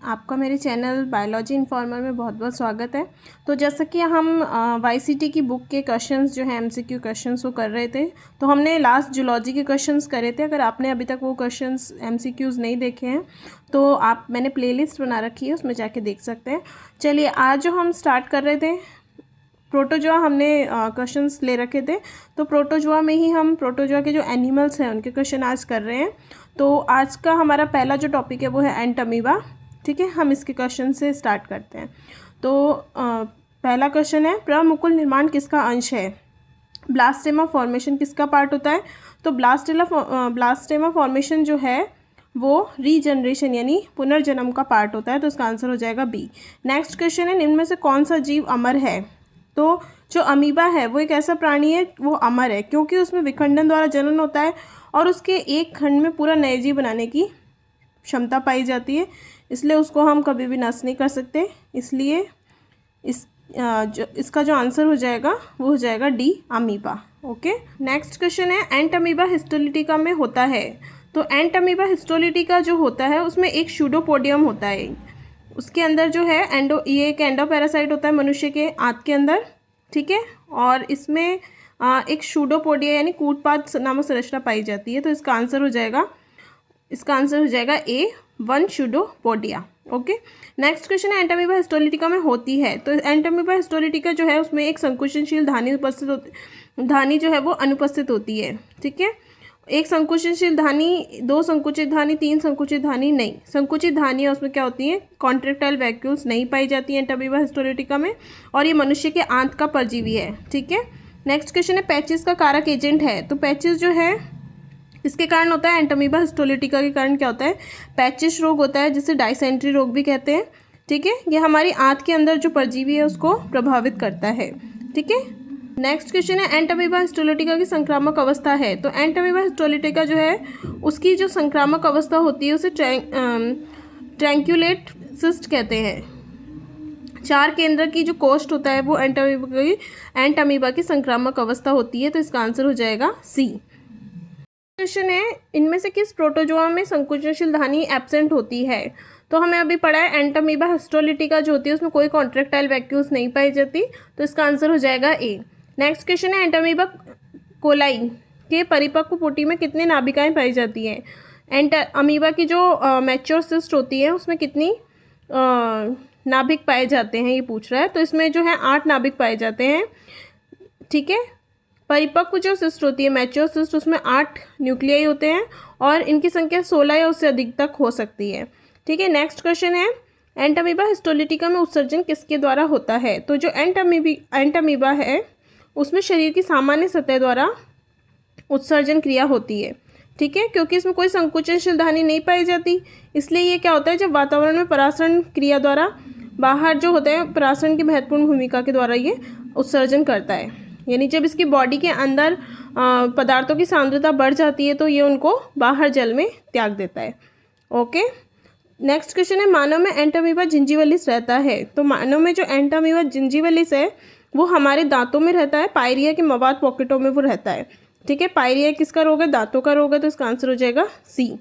आपका मेरे channel biology informer में बहुत बहुत स्वागत है। तो जैसा कि हम वाईसीटी की बुक के क्वेश्चंस जो हैं एमसीक्यू क्वेश्चंस वो कर रहे थे, तो हमने लास्ट जूलॉजी के क्वेश्चंस करे थे। अगर आपने अभी तक वो क्वेश्चंस एमसीक्यूज़ नहीं देखे हैं तो मैंने प्लेलिस्ट बना रखी है, उसमें जाके देख सकते हैं। चलिए, आज जो हम स्टार्ट कर रहे थे प्रोटोजोआ, हमने क्वेश्चंस ले रखे थे, तो प्रोटोजोआ में ही हम प्रोटोजोआ के जो एनिमल्स हैं उनके क्वेश्चन आज कर रहे हैं। तो आज का हमारा पहला जो टॉपिक है वो है एंट अमीबा। ठीक है, हम इसके क्वेश्चन से स्टार्ट करते हैं। तो पहला क्वेश्चन है, प्रमुकुल निर्माण किसका अंश है? ब्लास्टेमा फॉर्मेशन किसका पार्ट होता है? तो ब्लास्टेमा फॉर्मेशन जो है वो रीजनरेशन यानी पुनर्जन्म का पार्ट होता है, तो इसका आंसर हो जाएगा बी। नेक्स्ट क्वेश्चन है, निम्न में से कौन सा जीव अमर है? तो जो अमीबा है वो एक ऐसा प्राणी है, वो अमर है क्योंकि उसमें विखंडन द्वारा जनन होता है और उसके एक खंड में पूरा नए जीव बनाने की क्षमता पाई जाती है, इसलिए उसको हम कभी भी नष्ट नहीं कर सकते। इसलिए इसका जो आंसर हो जाएगा वो हो जाएगा D, amoeba. Okay, next question है, एंट अमीबा हिस्टोलिटिका में होता है? तो एंट अमीबा हिस्टोलिटिका जो होता है उसमें एक सूडोपोडियम होता है, उसके अंदर जो है ये एक एंडोपैरासाइट होता है मनुष्य के आंत के अंदर। ठीक है, और इसमें एक सूडोपोडिया यानी कूटपाद नामक संरचना पाई जाती है, तो इसका आंसर हो जाएगा ए, 1 सूडोपोडिया। ओके, नेक्स्ट क्वेश्चन है, एंट अमीबा हिस्टोलिटिका में होती है? तो एंट अमीबा हिस्टोलिटिका जो है उसमें एक संकुचनशील धानी जो है वो अनुपस्थित होती है। ठीक है, एक संकुचनशील धानी, 2 संकुचित धानी, 3 संकुचित धानी नहीं। संकुचित धानियाँ उसमें क्या होती हैं? कॉन्ट्रेक्टाइल वैक्यूल्स नहीं पाई जाती हैं एंट अमीबा हिस्टोलिटिका में, और ये मनुष्य के आंत का परजीवी है। ठीक है, नेक्स्ट क्वेश्चन है, पैचिस का कारक एजेंट है? तो पैचिस जो है इसके कारण होता है, एंट अमीबा हिस्टोलिटिका के कारण क्या होता है? पैचिस रोग होता है, जिसे डायसेंट्री रोग भी कहते हैं। ठीक है, ये हमारी आंत के अंदर जो परजीवी है उसको प्रभावित करता है। ठीक है, नेक्स्ट क्वेश्चन है, एंट अमीबा हिस्टोलिटिका की संक्रामक अवस्था है? तो एंट अमीबा हिस्टोलिटिका जो है उसकी जो संक्रामक अवस्था होती है उसे ट्रैंक्युलेट सिस्ट कहते हैं। 4 केंद्र की जो कोष्ठ होता है वो एंट अमीबा की संक्रामक अवस्था होती है, तो इसका आंसर हो जाएगा सी। क्वेश्चन है, इनमें से किस प्रोटोजोआ में संकुचनशील धानी एब्सेंट होती है? तो हमें अभी पढ़ा है एंट अमीबा हिस्टोलिटिका जो होती है उसमें कोई कॉन्ट्रेक्टाइल वैक्यूल्स नहीं पाई जाती, तो इसका आंसर हो जाएगा ए। नेक्स्ट क्वेश्चन है, एंट अमीबा कोलाई के परिपक्व पुटी में कितने नाभिकाएं पाई जाती हैं? एंट अमीबा की जो मैच्योर सिस्ट होती है उसमें कितनी नाभिक पाए जाते हैं ये पूछ रहा है, तो इसमें जो है 8 नाभिक पाए जाते हैं। ठीक है, परिपक्व जो सिस्ट होती है मैच्योर सिस्ट उसमें 8 न्यूक्लियाई होते हैं और इनकी संख्या 16 या उससे अधिक तक हो सकती है। ठीक है, नेक्स्ट क्वेश्चन है, एंट अमीबा हिस्टोलिटिका में उत्सर्जन किसके द्वारा होता है? तो जो एंट अमीबा है उसमें शरीर की सामान्य सतह द्वारा उत्सर्जन क्रिया होती है। ठीक है, क्योंकि इसमें कोई संकुचनशील धानी नहीं पाई जाती, इसलिए ये क्या होता है, जब वातावरण में परासरण क्रिया द्वारा बाहर जो होता है परासरण की महत्वपूर्ण भूमिका के द्वारा ये उत्सर्जन करता है, यानी जब इसकी बॉडी के अंदर पदार्थों की सांद्रता बढ़ जाती है तो ये उनको बाहर जल में त्याग देता है। ओके, नेक्स्ट क्वेश्चन है, मानव में एंट अमीबा जिंजीवलिस रहता है? तो मानव में जो एंट अमीबा जिंजीवलिस है वो हमारे दांतों में रहता है, पायरिया के मवाद पॉकेटों में वो रहता है। ठीक है, पायरिया किसका रोग है? दांतों का रोग है, तो इसका आंसर हो जाएगा सी।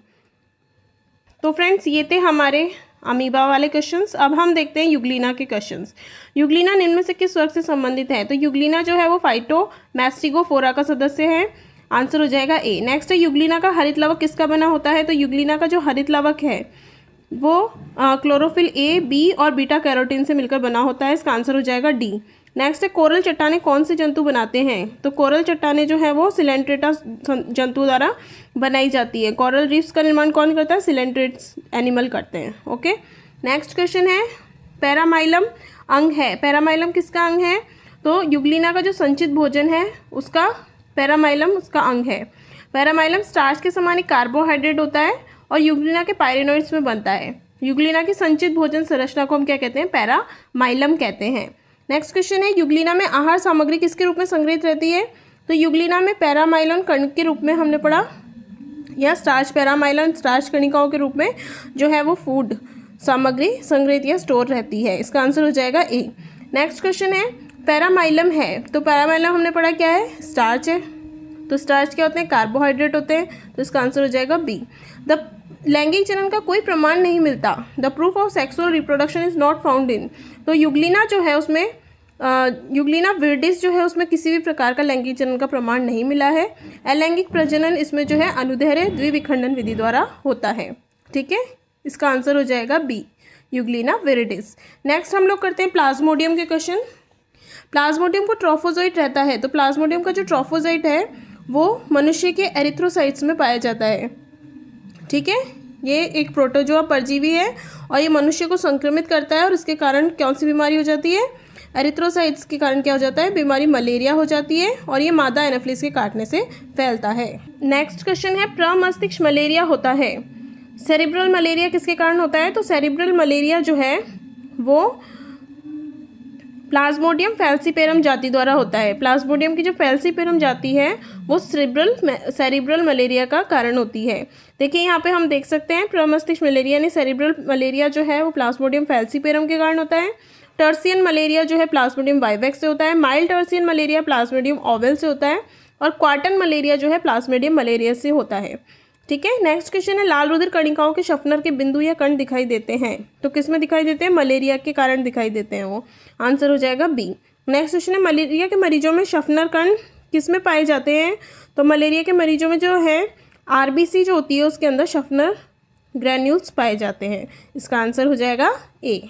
तो फ्रेंड्स, ये थे हमारे अमीबा वाले क्वेश्चंस। अब हम देखते हैं यूग्लिना के क्वेश्चंस। यूग्लिना निम्न में से किस वर्ग से संबंधित है? तो यूग्लिना जो है वो फाइटोमैस्टिगोफोरा का सदस्य है, आंसर हो जाएगा ए। नेक्स्ट है, यूग्लिना का हरित लवक किसका बना होता है? तो यूग्लिना का जो हरित लवक है वो क्लोरोफिल ए, बी और बीटा कैरोटीन से मिलकर बना होता है, इसका आंसर हो जाएगा डी। नेक्स्ट है, कोरल चट्टानें कौन से जंतु बनाते हैं? तो कोरल चट्टानें जो है वो सिलेंट्रेटा जंतु द्वारा बनाई जाती है। कोरल रीफ्स का निर्माण कौन करता है? सिलेंट्रेट्स एनिमल करते हैं। ओके, नेक्स्ट क्वेश्चन है, पैरामाइलम अंग है? पैरामाइलम किसका अंग है? तो यूग्लिना का जो संचित भोजन है उसका पैरामाइलम उसका अंग है। पैरामाइलम स्टार्च के समान एक कार्बोहाइड्रेट होता है और यूग्लिना के पायरेनोइड्स में बनता है। यूग्लिना की संचित भोजन संरचना को हम क्या कहते हैं? पैरामाइलम कहते हैं। नेक्स्ट क्वेश्चन है, यूग्लिना में आहार सामग्री किसके रूप में संग्रहित रहती है? तो यूग्लिना में पैरामाइलन कण के रूप में हमने पढ़ा, या स्टार्च पैरामाइलन स्टार्च कणिकाओं के रूप में जो है वो फूड सामग्री संग्रहित या स्टोर रहती है, इसका आंसर हो जाएगा ए। नेक्स्ट क्वेश्चन है, पैरामाइलम है? तो पैरामाइलम हमने पढ़ा क्या है? स्टार्च है। तो स्टार्च क्या होते हैं? कार्बोहाइड्रेट होते हैं, तो इसका आंसर हो जाएगा बी। द लैंगिक जनन का कोई प्रमाण नहीं मिलता। The proof of sexual reproduction is not found in. तो यूग्लिना जो है उसमें यूग्लिना विर्डिस जो है उसमें किसी भी प्रकार का लैंगिक जनन का प्रमाण नहीं मिला है। अलैंगिक प्रजनन इसमें जो है अनुदैर्ध्य द्विविखंडन विधि द्वारा होता है। ठीक है, इसका आंसर हो जाएगा बी, यूग्लिना विरिडिस। नेक्स्ट हम लोग करते हैं प्लाज्मोडियम के क्वेश्चन। प्लाज्मोडियम को ट्रोफोजोइट रहता है, तो प्लाज्मोडियम का जो ट्रोफोजोइट है वो मनुष्य के एरिथ्रोसाइट्स में पाया जाता है। ठीक है, ये एक प्रोटोजोआ परजीवी है और ये मनुष्य को संक्रमित करता है और इसके कारण कौन सी बीमारी हो जाती है? एरिथ्रोसाइट्स के कारण क्या हो जाता है? बीमारी मलेरिया हो जाती है और ये मादा एनाफिलिस के काटने से फैलता है। नेक्स्ट क्वेश्चन है, प्रमस्तिष्क मलेरिया होता है। सेरिब्रल मलेरिया किसके कारण होता है? तो सेरिब्रल मलेरिया जो है वो प्लाज्मोडियम फैल्सीपेरम जाति द्वारा होता है। प्लाज्मोडियम की जो फैल्सीपेरम जाति है वो सेरिब्रल मलेरिया का कारण होती है। देखिए यहाँ पे हम देख सकते हैं प्रमस्तिष्क मलेरिया यानी सेरिब्रल मलेरिया जो है वो प्लाज्मोडियम फैल्सीपेरम के कारण होता है। टर्सियन मलेरिया जो है प्लाज्मोडियम वाइवेक्स से होता है। Mild tertian malaria Plasmodium oval से होता है और क्वार्टन मलेरिया जो है प्लाज्मोडियम मलेरिया से होता है। ठीक है, नेक्स्ट क्वेश्चन है, लाल रुधिर कणिकाओं के शफनर के बिंदु या कण दिखाई देते हैं, तो किस में दिखाई देते हैं? मलेरिया के कारण दिखाई देते हैं वो। आंसर हो जाएगा बी। नेक्स्ट क्वेश्चन है, मलेरिया के मरीजों में शफनर कण किस में पाए जाते हैं? तो मलेरिया के मरीजों में जो है आरबीसी जो होती है उसके अंदर शफनर ग्रैन्यूल्स पाए जाते हैं। इसका आंसर हो जाएगा ए।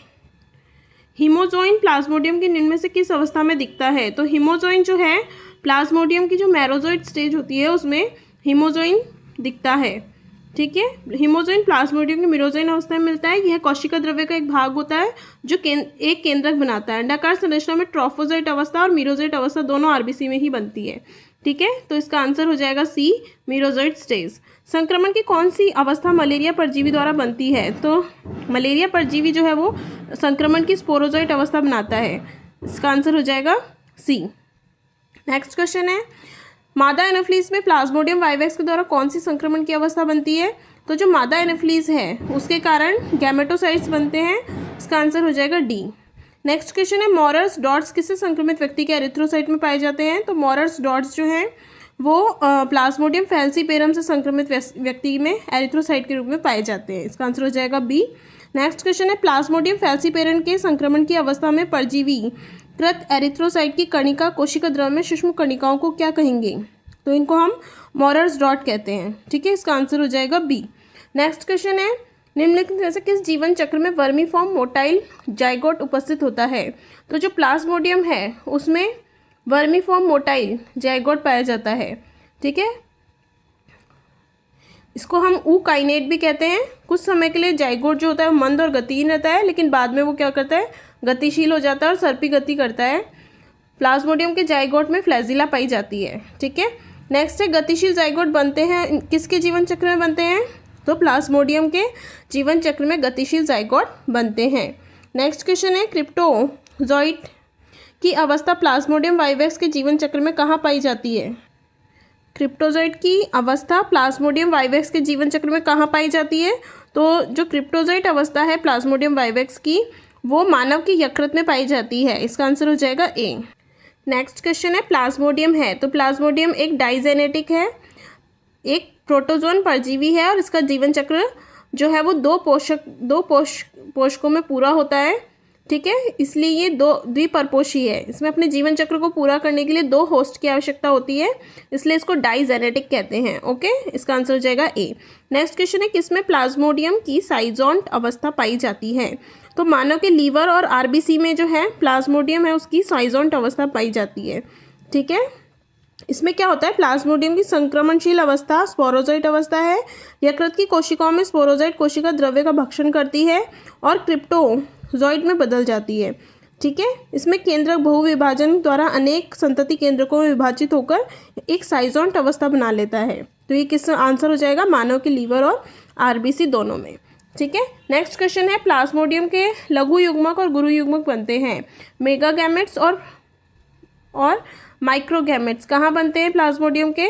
हीमोजोइन प्लाज्मोडियम की निम्न में से किस अवस्था में दिखता है? तो हीमोजोइन जो है प्लाज्मोडियम की जो मेरोजोइड स्टेज होती है उसमें हीमोजोइन दिखता है। ठीक है, हीमोजोइन प्लाज्मोडियम की मीरोजोइन अवस्था में मिलता है। यह कोशिका द्रव्य का एक भाग होता है जो एक केंद्रक बनाता है। अंडाकार संरचना में ट्रोफोजोइट अवस्था और मीरोजोइट अवस्था दोनों आरबीसी में ही बनती है। ठीक है, तो इसका आंसर हो जाएगा सी, मीरोजोइट स्टेज। संक्रमण की कौन सी अवस्था मलेरिया परजीवी द्वारा बनती है? तो मलेरिया परजीवी जो है वो संक्रमण की स्पोरोजोइट अवस्था बनाता है। इसका आंसर हो जाएगा सी। नेक्स्ट क्वेश्चन है, मादा एनाफिलीज में प्लाज्मोडियम वाइवेक्स के द्वारा कौन सी संक्रमण की अवस्था बनती है? तो जो मादा एनाफिलीज है उसके कारण गैमेटोसाइट्स बनते हैं। इसका आंसर हो जाएगा डी। नेक्स्ट क्वेश्चन है, मॉरर्स डॉट्स किसी संक्रमित व्यक्ति के एरिथ्रोसाइट में पाए जाते हैं? तो मॉरर्स डॉट्स जो हैं वो प्लाज्मोडियम फैल्सीपेरम से संक्रमित व्यक्ति में एरिथ्रोसाइट के रूप में पाए जाते हैं। इसका आंसर हो जाएगा बी। नेक्स्ट क्वेश्चन है, प्लाज्मोडियम फैल्सीपेरम के संक्रमण की अवस्था में परजीवी कृत एरिथ्रोसाइट की कणिका कोशिका द्रव्य में सूक्ष्म कणिकाओं को क्या कहेंगे? तो इनको हम मॉरर्स डॉट कहते हैं। ठीक है, इसका आंसर हो जाएगा बी। नेक्स्ट क्वेश्चन है, निम्नलिखित में से किस जीवन चक्र में वर्मीफॉर्म मोटाइल जाइगोट उपस्थित होता है? तो जो प्लाज्मोडियम है उसमें वर्मीफॉर्म मोटाइल जाइगोट पाया जाता है। ठीक है, इसको हम ऊकाइनेट भी कहते हैं। कुछ समय के लिए जाइगोट जो होता है वो मंद और गतिहीन रहता है, लेकिन बाद में वो क्या करता है? गतिशील हो जाता है और सर्पी गति करता है। प्लाज्मोडियम के जाइगोट में फ्लैजिला पाई जाती है। ठीक है, नेक्स्ट है, गतिशील जाइगोट बनते हैं किसके जीवन चक्र में बनते हैं? तो प्लाज्मोडियम के जीवन चक्र में गतिशील जाइगोट बनते हैं। नेक्स्ट क्वेश्चन है, क्रिप्टोजोइट की अवस्था प्लाज्मोडियम वाइवेक्स के जीवन चक्र में कहाँ पाई जाती है? क्रिप्टोजोइट की अवस्था प्लाज्मोडियम वाइवेक्स के जीवन चक्र में कहाँ पाई जाती है? तो जो क्रिप्टोजोइट अवस्था है प्लाज्मोडियम वाइवेक्स की वो मानव की यकृत में पाई जाती है। इसका आंसर हो जाएगा ए। नेक्स्ट क्वेश्चन है, प्लाज्मोडियम है तो प्लाज्मोडियम एक डाइजेनेटिक है, एक प्रोटोजोन परजीवी है और इसका जीवन चक्र जो है वो दो पोषकों में पूरा होता है। ठीक है, इसलिए ये द्विपरपोषी है। इसमें अपने जीवन चक्र को पूरा करने के लिए 2 होस्ट की आवश्यकता होती है, इसलिए इसको डाइजेनेटिक कहते हैं। ओके, इसका आंसर हो जाएगा ए। नेक्स्ट क्वेश्चन है, किसमें प्लाज्मोडियम की साइजोंट अवस्था पाई जाती है? तो मानव के लीवर और आरबीसी में जो है प्लाज्मोडियम है उसकी साइजोंट अवस्था पाई जाती है। ठीक है, इसमें क्या होता है? प्लाज्मोडियम की संक्रमणशील अवस्था स्पोरोजोइट अवस्था है। यकृत की कोशिकाओं में स्पोरोजोइट कोशिका द्रव्य का भक्षण करती है और क्रिप्टोजोइट में बदल जाती है। ठीक है, इसमें केंद्रक बहुविभाजन द्वारा अनेक संतति केंद्रकों में विभाजित होकर एक साइजोंट अवस्था बना लेता है। तो ये किस आंसर हो जाएगा? मानव के लीवर और आरबीसी दोनों में। ठीक है, नेक्स्ट क्वेश्चन है, प्लाज्मोडियम के लघु युग्मक और गुरु युग्मक बनते हैं। मेगा गैमेट्स और माइक्रो गैमेट्स कहाँ बनते हैं प्लाज्मोडियम के?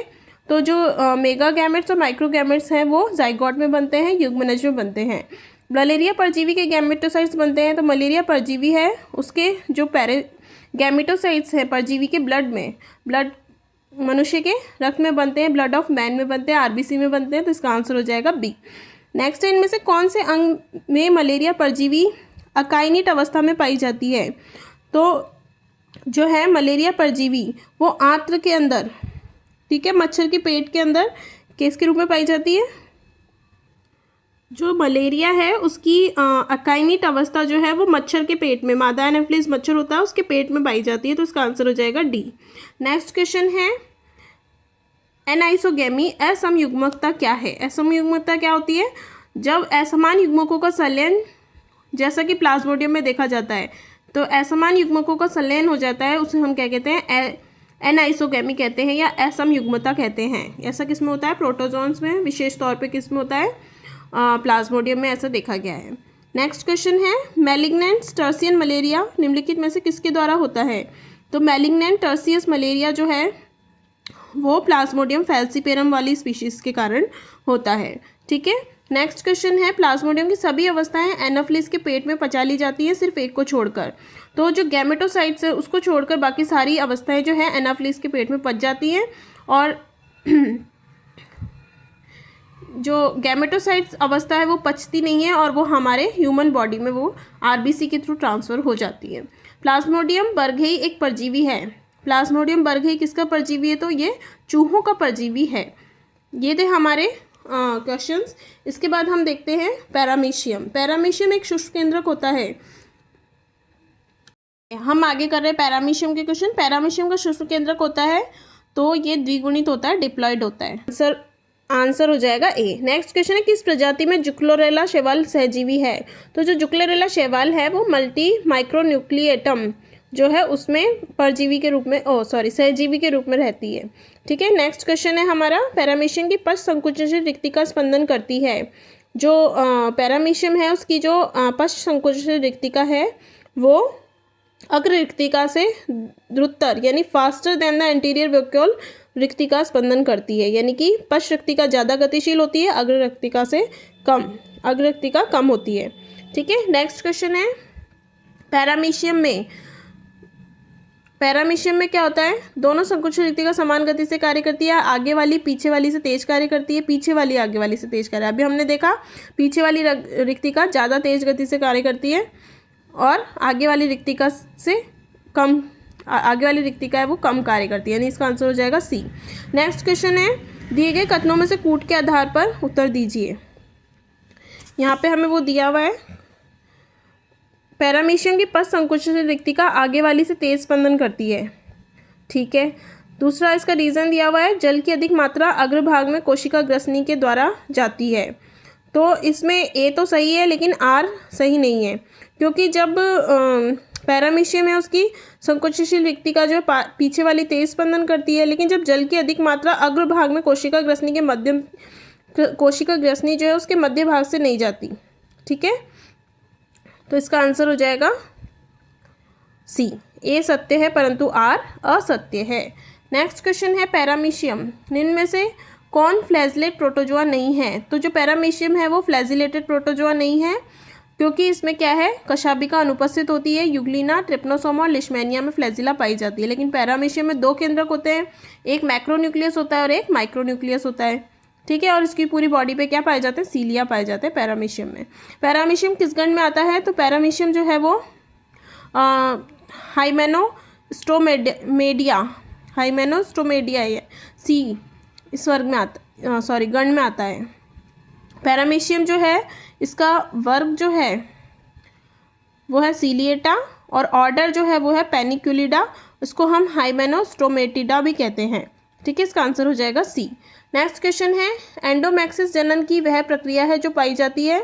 तो जो मेगा गैमेट्स और माइक्रो गैमेट्स हैं वो जाइगोट में बनते हैं, युग्मनज में बनते हैं। मलेरिया परजीवी के गैमेटोसाइट्स बनते हैं, तो मलेरिया परजीवी है उसके जो गैमेटोसाइट्स हैं परजीवी के ब्लड मनुष्य के रक्त में बनते हैं, ब्लड ऑफ मैन में बनते हैं, आरबीसी में बनते हैं। तो इसका आंसर हो जाएगा बी। नेक्स्ट है, इनमें से कौन से अंग में मलेरिया परजीवी अकाइनिट अवस्था में पाई जाती है? तो जो है मलेरिया परजीवी वो आंत्र के अंदर, ठीक है, मच्छर के पेट के अंदर किसके रूप में पाई जाती है? जो मलेरिया है उसकी अकाइनिट अवस्था जो है वो मच्छर के पेट में, मादा एनाफिलिस मच्छर होता है उसके पेट में पाई जाती है, तो इसका आंसर हो जाएगा डी। नेक्स्ट क्वेश्चन है, एनाइसोगेमी असमयुग्मकता क्या है? असमयुग्मकता क्या होती है? जब असमान युग्मकों का संलयन, जैसा कि प्लाज्मोडियम में देखा जाता है, तो असमान युग्मकों का संलयन हो जाता है, उसे हम क्या कहते हैं? एनाइसोगेमी कहते हैं या असमयुग्मता कहते हैं। ऐसा किस में होता है? प्रोटोजोन्स में, विशेष तौर पे किस में होता है? प्लाज्मोडियम में ऐसा देखा गया है। नेक्स्ट क्वेश्चन है, मैलिग्नेंट टर्सियन मलेरिया निम्नलिखित में से किसके द्वारा होता है? तो मैलिग्नेंट टर्सियस मलेरिया जो है वो प्लाज्मोडियम फैल्सीपेरम वाली स्पीशीज के कारण होता है, ठीक है। नेक्स्ट क्वेश्चन है, प्लाज्मोडियम की सभी अवस्थाएं एनाफिलिस के पेट में पचा ली जाती हैं सिर्फ एक को छोड़कर। तो जो गैमेटोसाइट्स है उसको छोड़कर बाकी सारी अवस्थाएं जो है एनाफिलिस के पेट में पच जाती हैं, और जो गैमेटोसाइट्स अवस्था है वो पचती नहीं है और वो हमारे ह्यूमन बॉडी में वो आरबीसी के थ्रू ट्रांसफ़र हो जाती है। प्लाज्मोडियम बर्गेई एक परजीवी है। प्लाज्मोडियम बर्गेई किसका परजीवी है? तो ये चूहों का परजीवी है। ये थे हमारे क्वेश्चंस। इसके बाद हम देखते हैं पैरामीशियम। पैरामीशियम एक शुष्क केंद्रक होता है। हम आगे कर रहे हैं पैरामीशियम के क्वेश्चन। पैरामीशियम का शुष्क केंद्रक होता है तो ये द्विगुणित होता है, डिप्लॉयड होता है। आंसर हो जाएगा ए। नेक्स्ट क्वेश्चन है, किस प्रजाति में जुक्लोरेला शैवाल सहजीवी है? तो जो जुक्लोरेला शैवाल है वो मल्टी माइक्रोन्यूक्लिएटम जो है उसमें परजीवी के रूप में सहजीवी के रूप में रहती है, ठीक है। नेक्स्ट क्वेश्चन है हमारा, पैरामीशियम की पश्च संकुचनशील रिक्तिका स्पंदन करती है। जो पैरामीशियम है उसकी जो पश्च संकुचनशील रिक्तिका है वो अग्र रिक्तिका से द्रुततर यानी faster than the anterior vacuole रिक्तिका स्पंदन करती है, यानी कि पश्च रिक्तिका ज़्यादा गतिशील होती है, अग्र रिक्तिका से कम, अग्र रिक्तिका कम होती है, ठीक है। नेक्स्ट क्वेश्चन है, पैरामीशियम में क्या होता है? दोनों संकुचन रिक्तिका समान गति से कार्य करती है। आगे वाली पीछे वाली से तेज कार्य करती है, पीछे वाली आगे वाली से तेज कार्य। अभी हमने देखा पीछे वाली रिक्तिका ज़्यादा तेज गति से कार्य करती है और आगे वाली रिक्तिका से कम, आगे वाली रिक्तिका है वो कम कार्य करती है, यानी इसका आंसर हो जाएगा सी। नेक्स्ट क्वेश्चन है, दिए गए कथनों में से कूट के आधार पर उत्तर दीजिए। यहाँ पे हमें वो दिया हुआ है, पैरामीशियम की पश्च संकुचनशील रिक्तिका आगे वाली से तेज स्पंदन करती है, ठीक है। दूसरा इसका रीज़न दिया हुआ है, जल की अधिक मात्रा अग्रभाग में कोशिका ग्रसनी के द्वारा जाती है। तो इसमें ए तो सही है लेकिन आर सही नहीं है, क्योंकि जब पैरामीशियम है उसकी संकुचनशील रिक्तिका जो पीछे वाली तेज स्पंदन करती है, लेकिन जब जल की अधिक मात्रा अग्रभाग में कोशिका ग्रसनी जो है उसके मध्य भाग से नहीं जाती, ठीक है। तो इसका आंसर हो जाएगा सी। ए सत्य है परंतु आर असत्य है। नेक्स्ट क्वेश्चन है, पैरामीशियम निम्न में से कौन फ्लैजिलेट प्रोटोजोआ नहीं है? तो जो पैरामीशियम है वो फ्लैजिलेटेड प्रोटोजोआ नहीं है, क्योंकि इसमें क्या है, कशाभिका अनुपस्थित होती है। यूग्लिना, ट्रिप्नोसोमा और लिशमैनिया में फ्लैजिला पाई जाती है, लेकिन पैरामीशियम में दो केंद्रक होते हैं, एक मैक्रोन्यूक्लियस होता है और एक माइक्रोन्यूक्लियस होता है, ठीक है। और इसकी पूरी बॉडी पे क्या पाए जाते हैं? सीलिया पाए जाते हैं पैरामीशियम में। पैरामीशियम किस गण में आता है? तो पैरामीशियम जो है वो हाइमेनोस्टोमेडिया सी इस वर्ग में आता, गण में आता है। पैरामीशियम जो है इसका वर्ग जो है वो है सीलिएटा और ऑर्डर जो है वो है पेनिकुलिडा, इसको हम हाइमेनोस्टोमेटिडा भी कहते हैं, ठीक है। इसका आंसर हो जाएगा सी। नेक्स्ट क्वेश्चन है, एंडोमैक्सिस जनन की वह प्रक्रिया है जो पाई जाती है,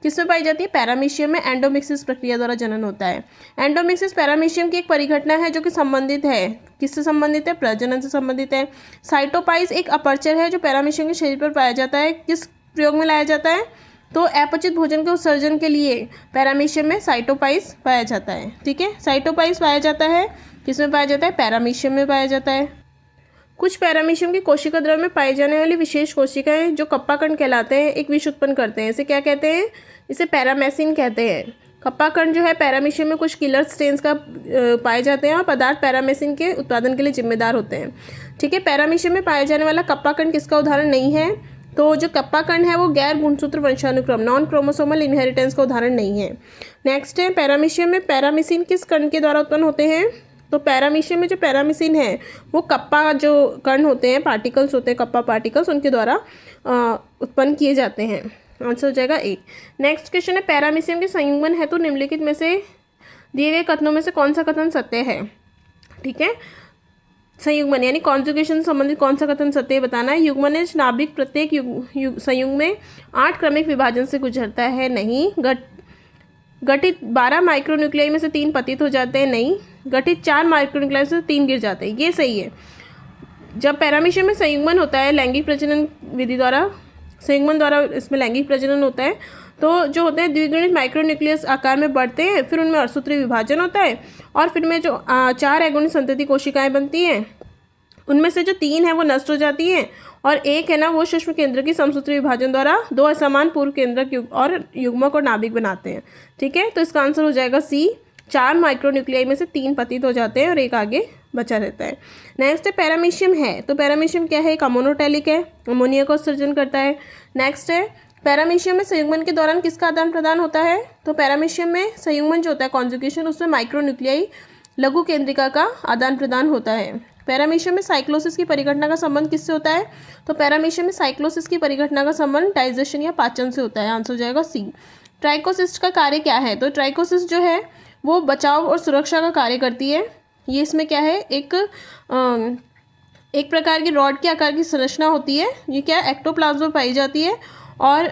किसमें पाई जाती है? पैरामीशियम में एंडोमिक्सिस प्रक्रिया द्वारा जनन होता है। एंडोमिक्सिस पैरामीशियम की एक परिघटना है जो कि संबंधित है, किससे संबंधित है? प्रजनन से संबंधित है। साइटोपाइज एक अपर्चर है जो पैरामीशियम के शरीर पर पाया जाता है, किस प्रयोग में लाया जाता है? तो अपचित भोजन के उत्सर्जन के लिए पैरामीशियम में साइटोपाइज पाया जाता है, ठीक है। साइटोपाइज पाया जाता है, किसमें पाया जाता है? पैरामीशियम में पाया जाता है। कुछ पैरामीशियम की कोशिका द्रव्य में पाई जाने वाली विशेष कोशिकाएं जो कप्पाकण कहलाते हैं एक विष उत्पन्न करते हैं, इसे क्या कहते हैं? इसे पैरामेसिन कहते हैं। कप्पाकण जो है पैरामीशियम में कुछ किलर स्टेन्स का पाए जाते हैं और पदार्थ पैरामेसिन के उत्पादन के लिए जिम्मेदार होते हैं, ठीक है। पैरामीशियम में पाया जाने वाला कप्पाकण किसका उदाहरण नहीं है? तो जो कप्पा कण है वो गैर गुणसूत्र वंशानुक्रम नॉन क्रोमोसोमल इनहेरिटेंस का उदाहरण नहीं है। नेक्स्ट है पैरामीशियम में पैरामीसिन किस कण के द्वारा उत्पन्न होते हैं? तो पैरामीशियम में जो पैरामीसिन है वो कप्पा जो कण होते हैं, पार्टिकल्स होते हैं, कप्पा पार्टिकल्स, उनके द्वारा उत्पन्न किए जाते हैं। आंसर हो जाएगा ए। नेक्स्ट क्वेश्चन है पैरामीशियम के संयुग्मन है तो निम्नलिखित में से दिए गए कथनों में से कौन सा कथन सत्य है? ठीक है, संयुग्मन यानी कॉन्जुगेशन से संबंधित कौन सा कथन सत्य बताना है। युग्मनज नाभिक प्रत्येक संयुग्म में 8 क्रमिक विभाजन से गुजरता है, नहीं। गठित 12 माइक्रोन्यूक्लियाई में से 3 पतित हो जाते हैं, नहीं। गठित 4 माइक्रोन्यूक्लियाई से 3 गिर जाते हैं, ये सही है। जब पैरामीशियम में संयुग्मन होता है लैंगिक प्रजनन विधि द्वारा, संयुग्मन द्वारा इसमें लैंगिक प्रजनन होता है, तो जो होते हैं द्विगुणित माइक्रोन्यूक्लियस आकार में बढ़ते हैं, फिर उनमें अर्धसूत्री विभाजन होता है और फिर में जो 4 एगोनिक संतति कोशिकाएं बनती हैं, उनमें से जो 3 है वो नष्ट हो जाती हैं और एक है ना वो सूक्ष्म केंद्र की समसूत्री विभाजन द्वारा 2 असमान पूर्व केंद्रक और युग्मक और नाभिक बनाते हैं। ठीक है, तो इसका आंसर हो जाएगा सी। 4 माइक्रोन्यूक्लियाई में से 3 पतित हो जाते हैं और एक आगे बचा रहता है। नेक्स्ट है पैरामीशियम है, तो पैरामीशियम क्या है? एक अमोनोटैलिक है, अमोनिया का उत्सर्जन करता है। नेक्स्ट है पैरामीशियम में संयुग्मन के दौरान किसका आदान प्रदान होता है? तो पैरामीशियम में संयुग्मन जो होता है कॉन्जुगेशन, उसमें माइक्रोन्यूक्लियाई लघु केंद्रिका का आदान प्रदान होता है। पैरामीशियम में साइक्लोसिस की परिघटना का संबंध किससे होता है? तो पैरामीशियम में साइक्लोसिस की परिघटना का संबंध डाइजेशन या पाचन से होता है। आंसर हो जाएगा सी। ट्राइकोसिस्ट का कार्य क्या है? तो ट्राइकोसिस्ट जो है वो बचाव और सुरक्षा का कार्य करती है। ये इसमें क्या है, एक प्रकार की रॉड के आकार की संरचना होती है। ये क्या एक्टोप्लाज्म पाई जाती है और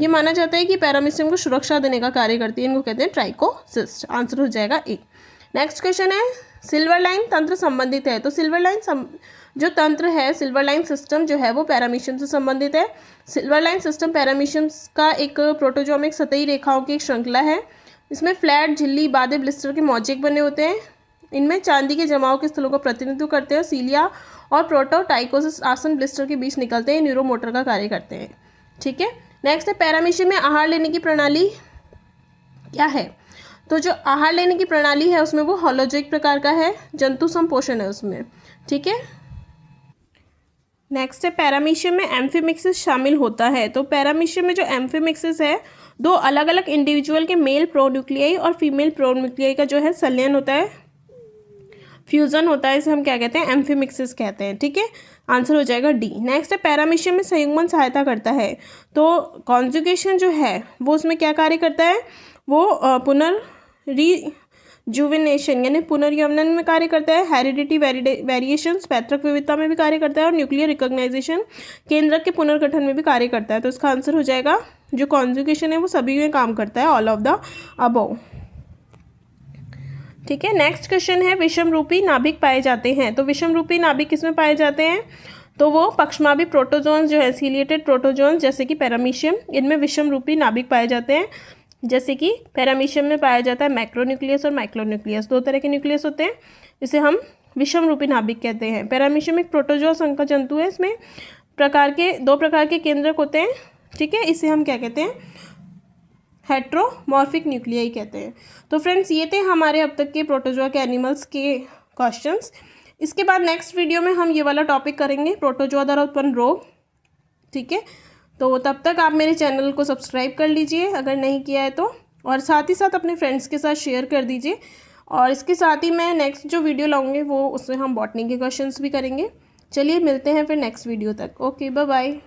ये माना जाता है कि पैरामीशियम को सुरक्षा देने का कार्य करती है। इनको कहते हैं ट्राइकोसिस्ट। आंसर हो जाएगा ए। नेक्स्ट क्वेश्चन है सिल्वर लाइन तंत्र संबंधित है, तो सिल्वर लाइन जो तंत्र है, सिल्वर लाइन सिस्टम जो है वो पैरामीशियम से संबंधित है। सिल्वर लाइन सिस्टम पैरामीशियम का एक प्रोटोजोमिक सतही रेखाओं की एक श्रृंखला है। इसमें फ्लैट, झिल्ली, बादे, ब्लिस्टर के मौजेक बने होते हैं। इनमें चांदी के जमाव के स्थलों का प्रतिनिधित्व करते हैं। सीलिया और प्रोटोटाइकोसिस आसन ब्लिस्टर के बीच निकलते हैं, न्यूरोमोटर का कार्य करते हैं। ठीक है, नेक्स्ट है पैरामीशियम में आहार लेने की प्रणाली क्या है? तो जो आहार लेने की प्रणाली है उसमें वो होलोजोइक प्रकार का है, जंतु संपोषण है उसमें। ठीक है, नेक्स्ट है पैरामीशियम में एम्फीमिक्सिस शामिल होता है, तो पैरामीशियम में जो एम्फीमिक्सिस है 2 अलग अलग इंडिविजुअल के मेल प्रोन्यूक्लियाई और फीमेल प्रोन्यूक्लियाई का जो है संलयन होता है, फ्यूजन होता है, इसे हम क्या कहते हैं? एम्फीमिक्सिस कहते हैं। ठीक है, आंसर हो जाएगा डी। नेक्स्ट है पैरामीशियम में संयुग्मन सहायता करता है, तो कॉन्जुगेशन जो है वो उसमें क्या कार्य करता है? वो रिजुविनेशन यानी पुनर्यवनन में कार्य करता है। हेरिडिटी वेरिएशंस पैतृक विविधता में भी कार्य करता है और न्यूक्लियर रिकॉग्नाइजेशन केंद्रक के पुनर्गठन में भी कार्य करता है। तो इसका आंसर हो जाएगा जो कॉन्जुगेशन है वो सभी में काम करता है, ऑल ऑफ द अबव। ठीक है, नेक्स्ट क्वेश्चन है विषम रूपी नाभिक पाए जाते हैं, तो विषम रूपी नाभिक किसमें पाए जाते हैं? तो वो पक्षमाभी प्रोटोजोन्स जो है, सीलिएटेड प्रोटोजोन्स जैसे कि पैरामीशियम, इनमें विषम रूपी नाभिक पाए जाते हैं। जैसे कि पैरामीशियम में पाया जाता है मैक्रोन्यूक्लियस और माइक्रोन्यूक्लियस, 2 तरह के न्यूक्लियस होते हैं, इसे हम विषम रूपी नाभिक कहते हैं। पैरामीशियम एक प्रोटोजोआ संघ का जंतु है, इसमें 2 प्रकार के केंद्रक होते हैं। ठीक है, इसे हम क्या कहते हैं? हेट्रोमॉर्फिक न्यूक्लियाई कहते हैं। तो फ्रेंड्स ये थे हमारे अब तक के प्रोटोजोआ के एनिमल्स के क्वेश्चंस। इसके बाद नेक्स्ट वीडियो में हम ये वाला टॉपिक करेंगे, प्रोटोजोआ द्वारा उत्पन्न रोग। ठीक है, तो तब तक आप मेरे चैनल को सब्सक्राइब कर लीजिए अगर नहीं किया है तो, और साथ ही साथ अपने फ्रेंड्स के साथ शेयर कर दीजिए। और इसके साथ ही मैं नेक्स्ट जो वीडियो लाऊंगी वो उसमें हम बॉटनी के क्वेश्चंस भी करेंगे। चलिए मिलते हैं फिर नेक्स्ट वीडियो तक। Okay, bye bye.